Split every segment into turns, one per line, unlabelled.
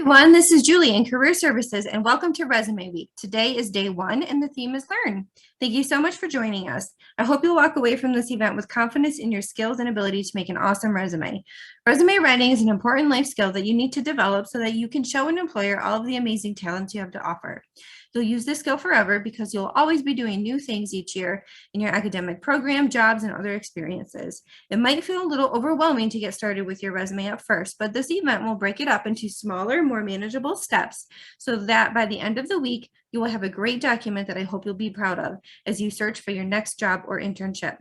Everyone, this is Julie in Career Services and welcome to Resume Week. Today is day one and the theme is Learn. Thank you so much for joining us. I hope you'll walk away from this event with confidence in your skills and ability to make an awesome resume. Resume writing is an important life skill that you need to develop so that you can show an employer all of the amazing talents you have to offer. You'll use this skill forever because you'll always be doing new things each year in your academic program, jobs, and other experiences. It might feel a little overwhelming to get started with your resume at first, but this event will break it up into smaller, more manageable steps so that by the end of the week, you will have a great document that I hope you'll be proud of as you search for your next job or internship.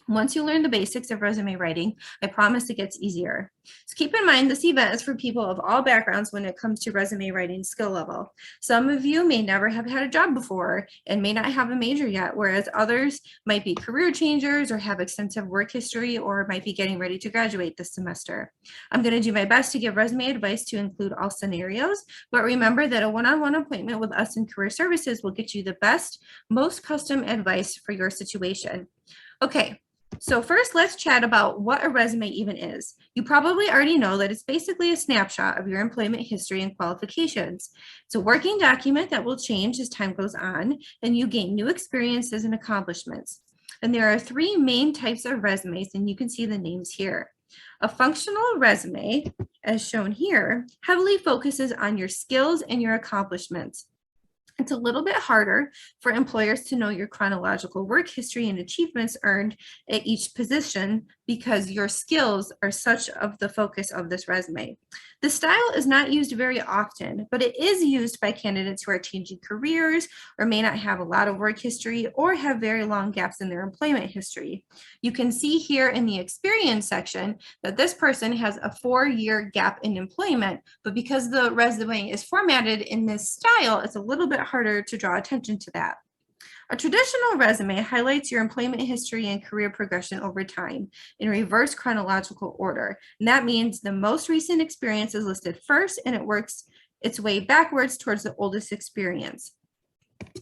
Once you learn the basics of resume writing, I promise it gets easier. So keep in mind, this event is for people of all backgrounds when it comes to resume writing skill level. Some of you may never have had a job before and may not have a major yet, whereas others might be career changers or have extensive work history or might be getting ready to graduate this semester. I'm going to do my best to give resume advice to include all scenarios, but remember that a one-on-one appointment with us in Career Services will get you the best, most custom advice for your situation. Okay. So first, let's chat about what a resume even is. You probably already know that it's basically a snapshot of your employment history and qualifications. It's a working document that will change as time goes on, and you gain new experiences and accomplishments. And there are three main types of resumes, and you can see the names here. A functional resume, as shown here, heavily focuses on your skills and your accomplishments. It's a little bit harder for employers to know your chronological work history and achievements earned at each position because your skills are such of the focus of this resume. The style is not used very often, but it is used by candidates who are changing careers or may not have a lot of work history or have very long gaps in their employment history. You can see here in the experience section that this person has a 4-year gap in employment, but because the resume is formatted in this style, it's a little bit harder to draw attention to that. A traditional resume highlights your employment history and career progression over time in reverse chronological order. And that means the most recent experience is listed first and it works its way backwards towards the oldest experience.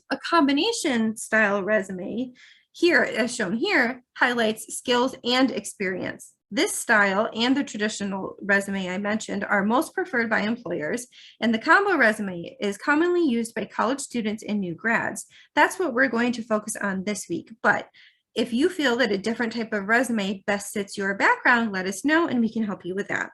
A combination style resume here, as shown here, highlights skills and experience. This style and the traditional resume I mentioned are most preferred by employers, and the combo resume is commonly used by college students and new grads. That's what we're going to focus on this week. But if you feel that a different type of resume best fits your background, let us know and we can help you with that.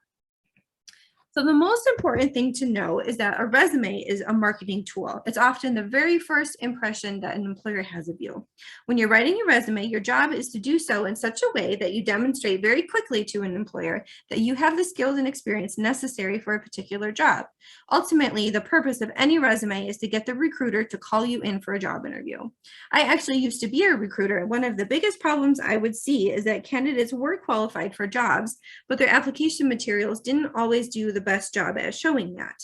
So the most important thing to know is that a resume is a marketing tool. It's often the very first impression that an employer has of you. When you're writing your resume, your job is to do so in such a way that you demonstrate very quickly to an employer that you have the skills and experience necessary for a particular job. Ultimately, the purpose of any resume is to get the recruiter to call you in for a job interview. I actually used to be a recruiter, and one of the biggest problems I would see is that candidates were qualified for jobs, but their application materials didn't always do the best job at showing that.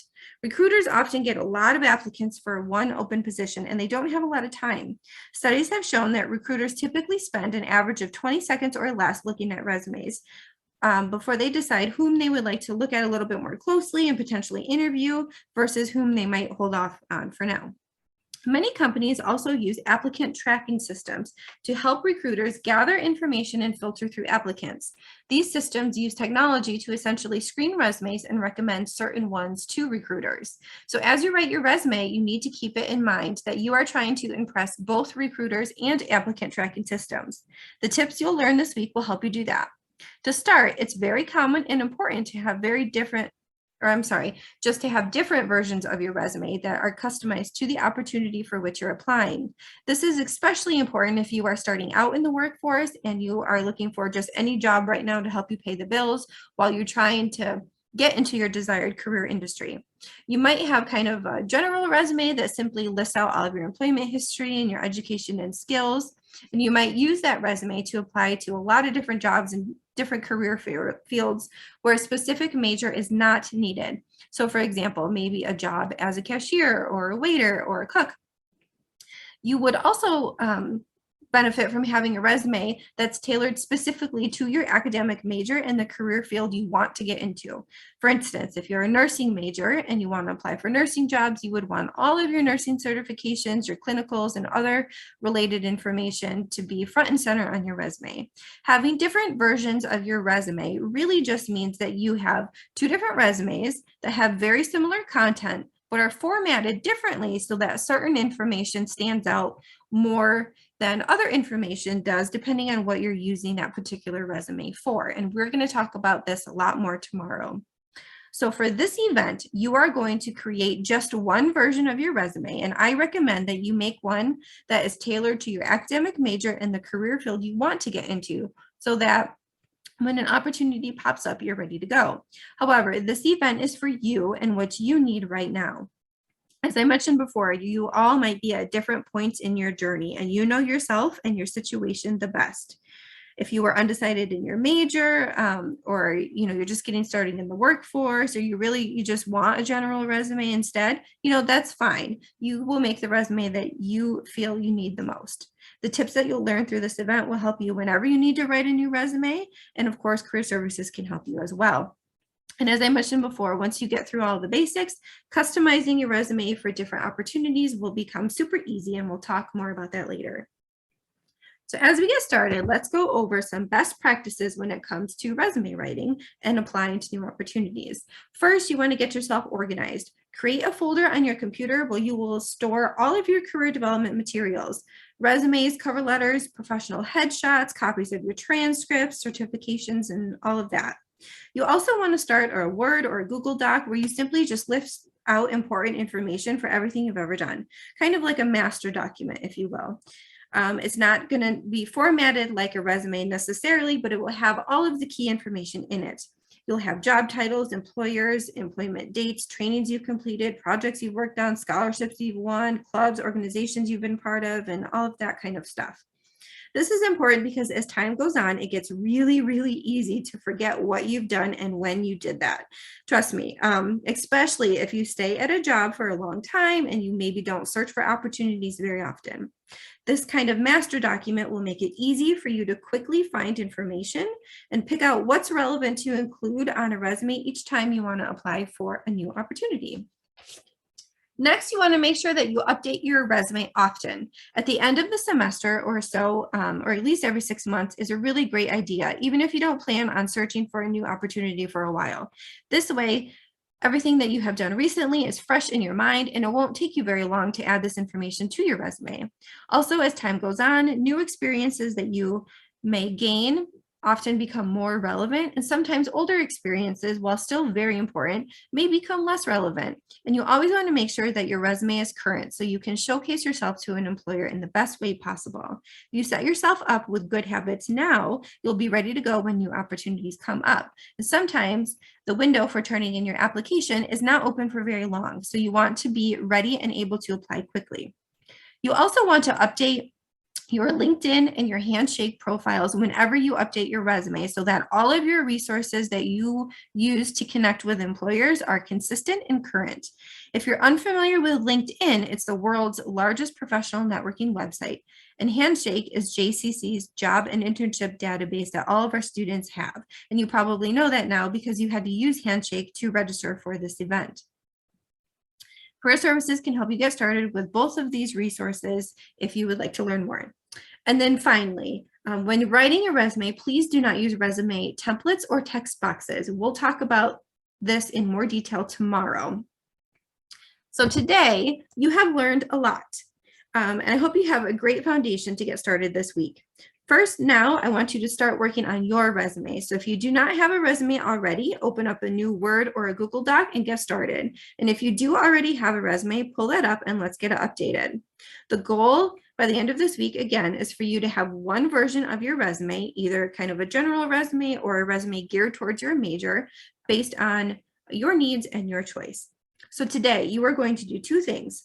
Recruiters often get a lot of applicants for one open position and they don't have a lot of time. Studies have shown that recruiters typically spend an average of 20 seconds or less looking at resumes before they decide whom they would like to look at a little bit more closely and potentially interview versus whom they might hold off on for now. Many companies also use applicant tracking systems to help recruiters gather information and filter through applicants. These systems use technology to essentially screen resumes and recommend certain ones to recruiters. So as you write your resume, you need to keep it in mind that you are trying to impress both recruiters and applicant tracking systems. The tips you'll learn this week will help you do that. To start, it's very common and important to have just to have different versions of your resume that are customized to the opportunity for which you're applying. This is especially important if you are starting out in the workforce and you are looking for just any job right now to help you pay the bills while you're trying to get into your desired career industry. You might have kind of a general resume that simply lists out all of your employment history and your education and skills. And you might use that resume to apply to a lot of different jobs and different career fields where a specific major is not needed. So for example, maybe a job as a cashier or a waiter or a cook. You would also benefit from having a resume that's tailored specifically to your academic major and the career field you want to get into. For instance, if you're a nursing major and you want to apply for nursing jobs, you would want all of your nursing certifications, your clinicals, and other related information to be front and center on your resume. Having different versions of your resume really just means that you have two different resumes that have very similar content, but are formatted differently so that certain information stands out more than other information does, depending on what you're using that particular resume for. And we're going to talk about this a lot more tomorrow. So for this event, you are going to create just one version of your resume, and I recommend that you make one that is tailored to your academic major and the career field you want to get into, so that when an opportunity pops up, you're ready to go. However, this event is for you and what you need right now. As I mentioned before, you all might be at different points in your journey, and you know yourself and your situation the best. If you are undecided in your major, or you're just getting started in the workforce, or you just want a general resume instead, that's fine. You will make the resume that you feel you need the most. The tips that you'll learn through this event will help you whenever you need to write a new resume, and of course, Career Services can help you as well. And as I mentioned before, once you get through all the basics, customizing your resume for different opportunities will become super easy, and we'll talk more about that later. So as we get started, let's go over some best practices when it comes to resume writing and applying to new opportunities. First, you want to get yourself organized. Create a folder on your computer where you will store all of your career development materials: resumes, cover letters, professional headshots, copies of your transcripts, certifications, and all of that. You also want to start a Word or a Google Doc where you simply just list out important information for everything you've ever done, kind of like a master document, if you will. It's not going to be formatted like a resume necessarily, but it will have all of the key information in it. You'll have job titles, employers, employment dates, trainings you've completed, projects you've worked on, scholarships you've won, clubs, organizations you've been part of, and all of that kind of stuff. This is important because as time goes on, it gets really, really easy to forget what you've done and when you did that. Trust me, especially if you stay at a job for a long time and you maybe don't search for opportunities very often. This kind of master document will make it easy for you to quickly find information and pick out what's relevant to include on a resume each time you want to apply for a new opportunity. Next, you want to make sure that you update your resume often. At the end of the semester or so, or at least every 6 months, is a really great idea, even if you don't plan on searching for a new opportunity for a while. This way, everything that you have done recently is fresh in your mind, and it won't take you very long to add this information to your resume. Also, as time goes on, new experiences that you may gain often become more relevant, and sometimes older experiences, while still very important, may become less relevant. And you always want to make sure that your resume is current so you can showcase yourself to an employer in the best way possible. If you set yourself up with good habits now, you'll be ready to go when new opportunities come up. And sometimes the window for turning in your application is not open for very long, so you want to be ready and able to apply quickly. You also want to update your LinkedIn and your Handshake profiles whenever you update your resume so that all of your resources that you use to connect with employers are consistent and current. If you're unfamiliar with LinkedIn, it's the world's largest professional networking website, and Handshake is JCC's job and internship database that all of our students have. And you probably know that now because you had to use Handshake to register for this event. Career Services can help you get started with both of these resources if you would like to learn more. And then finally, when writing a resume, please do not use resume templates or text boxes. We'll talk about this in more detail tomorrow. So today, you have learned a lot, and I hope you have a great foundation to get started this week. First, now I want you to start working on your resume. So if you do not have a resume already, open up a new Word or a Google Doc and get started. And if you do already have a resume, pull that up and let's get it updated. The goal by the end of this week, again, is for you to have one version of your resume, either kind of a general resume or a resume geared towards your major based on your needs and your choice. So today you are going to do two things.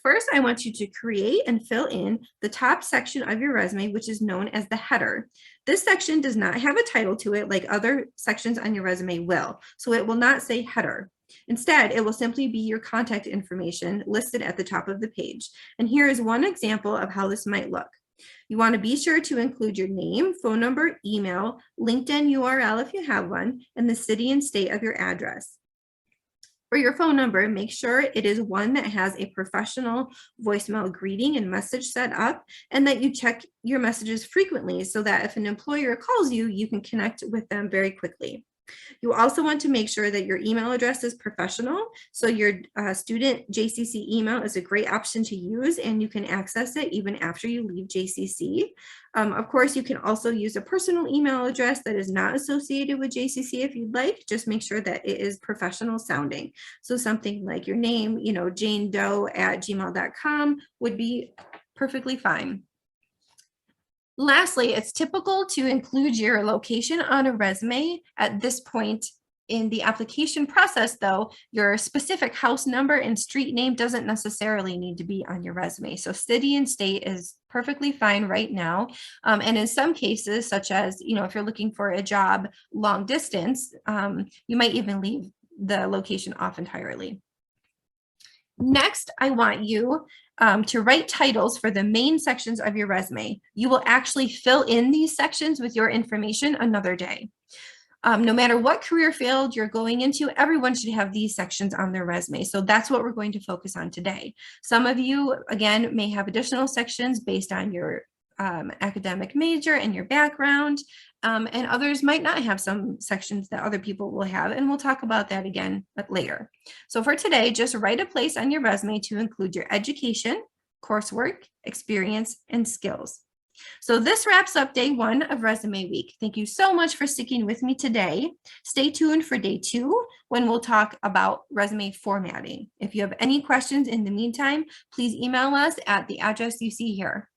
First, I want you to create and fill in the top section of your resume, which is known as the header. This section does not have a title to it like other sections on your resume will, so it will not say header. Instead, it will simply be your contact information listed at the top of the page. And here is one example of how this might look. You want to be sure to include your name, phone number, email, LinkedIn URL if you have one, and the city and state of your address. For your phone number, make sure it is one that has a professional voicemail greeting and message set up, and that you check your messages frequently so that if an employer calls you, you can connect with them very quickly. You also want to make sure that your email address is professional. So your student JCC email is a great option to use, and you can access it even after you leave JCC. Of course, you can also use a personal email address that is not associated with JCC if you'd like. Just make sure that it is professional sounding. So something like your name, janedoe@gmail.com would be perfectly fine. Lastly, it's typical to include your location on a resume. At this point in the application process, though, your specific house number and street name doesn't necessarily need to be on your resume. So city and state is perfectly fine right now. And in some cases, such as, if you're looking for a job long distance, you might even leave the location off entirely. Next, I want you to write titles for the main sections of your resume. You will actually fill in these sections with your information another day. No matter what career field you're going into, everyone should have these sections on their resume. So that's what we're going to focus on today. Some of you, again, may have additional sections based on your academic major and your background, and others might not have some sections that other people will have, and we'll talk about that again later. So for today, just write a place on your resume to include your education, coursework, experience, and skills. So this wraps up day 1 of Resume Week. Thank you so much for sticking with me today. Stay tuned for day 2 when we'll talk about resume formatting. If you have any questions in the meantime, please email us at the address you see here.